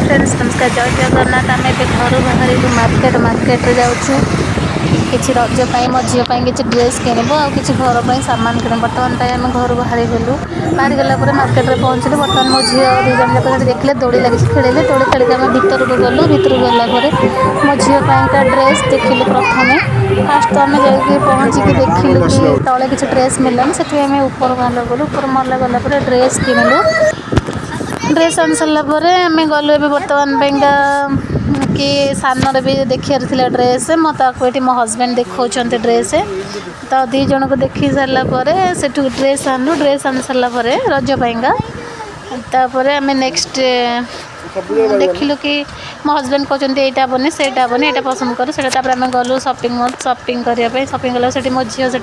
Friends नमस्कार जय जगन्नाथ आम ए घर बाहर मार्केट जाऊँ किसी रज मो झील किसी ड्रेस किणव आ कि घर पर सामान किण बर्तमान आम घर बाहरी गलु बाहरी गलापर मार्केट में पहुँचलु बर्तमान मो झी दी जन जाक देखले दौड़ी लगी खेलिले दौड़ी खेलिक आम भर को गलु भर गलापर मो झीपाइका ड्रेस देखिलु प्रथम फास्ट तो आम जा पहुँचिक देखिलु कि तले किसी ड्रेस मिललानी से आम ऊपर महल गलु ऊपर महल गलापर ड्रेस किणिलु ड्रेस आनी सारापर आम गलु ए बर्तमान कि सानर भी देखार थी ड्रेस ये मो हजबैंड देखा ड्रेस तो दी जन को देखी सारापर से ड्रेस आनु ड्रेस आनी सारापर रजपाइका तापर आम नेक्स्ट देखिलु कि मो हजबैंड कहते यहाँ बनी से बनी यहाँ पसंद करूँ से आम गलु सपिंग मल सपिंग करने सपिंग कला मो झील से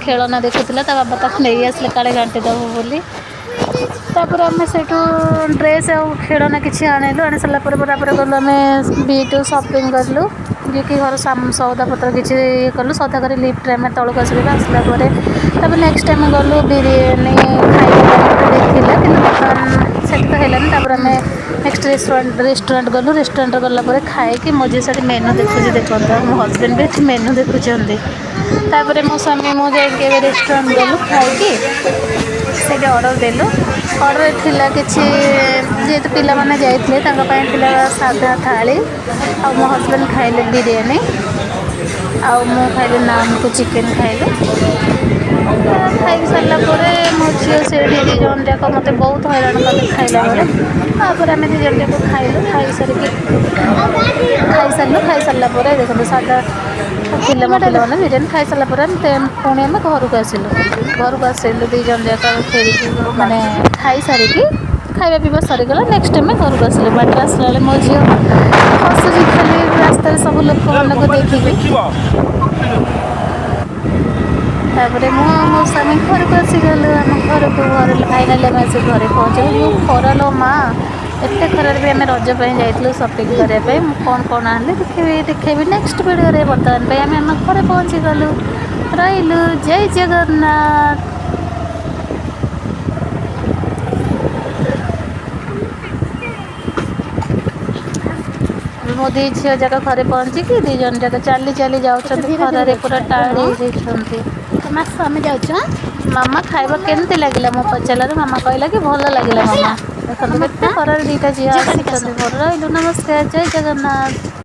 खेलना देखुला बाबा ताक नहीं आसले काले घाटी दब बोली तापर आम से ड्रेस आ खेलना किसी आणिलु आनी सारापर गलु आम बीटू सपिंग कलु जी कि घर सौदा पत्र किसी ये कलु सौदा कर लिफ्ट आम तौक आसला नेक्स्ट टाइम गलु बिरीयानी खाଇବା देखिला कि बर्तमान से तो है आम नेक्स्ट रेस्टोरेंट गलु रेस्टोरेंट गलापर खाई मो झी से मेनू देखुची देखता मो हजबैंड भी मेनू देखुं मो स्वामी मो जाए रेस्टोरेंट गलु खाई से ऑर्डर देलु ऑर्डर थिला किछि जेहेतु पिला माने जाइथिले तांका पय थिला साधा थाली आ मो हस्बैंड खाइले बिरयानी आ मो खाइले नान को चिकन खाइले खाई सारा पर मो झील से दी जन जाक मत बहुत हैरान कले खाइला बेले आम दी जन जाक खाइलु खाई सारापर देखो सादा पिला मैंने बिरयानी खाई सारापर पुणी आम घर को आसिलु दी जन जाक खेल माने खाई सारिकी खाଇବା पीवा सरीगला नेक्स्ट टाइम घर को आसिलु बाट आसला मो झील हसुची खाली रास्तार सब लोक मानक देखिकी तापर मो स्वामी घर को आसीगलु आम घर को घर फाइनाली आम आस घर पहुँचलु खरा लो माँ एत खरार भी आम रजप जाइलु सपिंग करने कौन कौन आने देखेबी नेक्स्ट वीडियो बर्तमान आम घर पहुँची गलु रही जय जगन्नाथ। मो दी झील जाक घरे पहुँचिकी दी जन जाक चली चली जाऊँगी खरारे पूरा टाणी आम जाऊँ मामा खाଇବା केमती लगे मो पचार मामा कहला कि भल लगे मामा देखते खरार दीटा झील आसिक रही नमस्कार जय जगन्नाथ।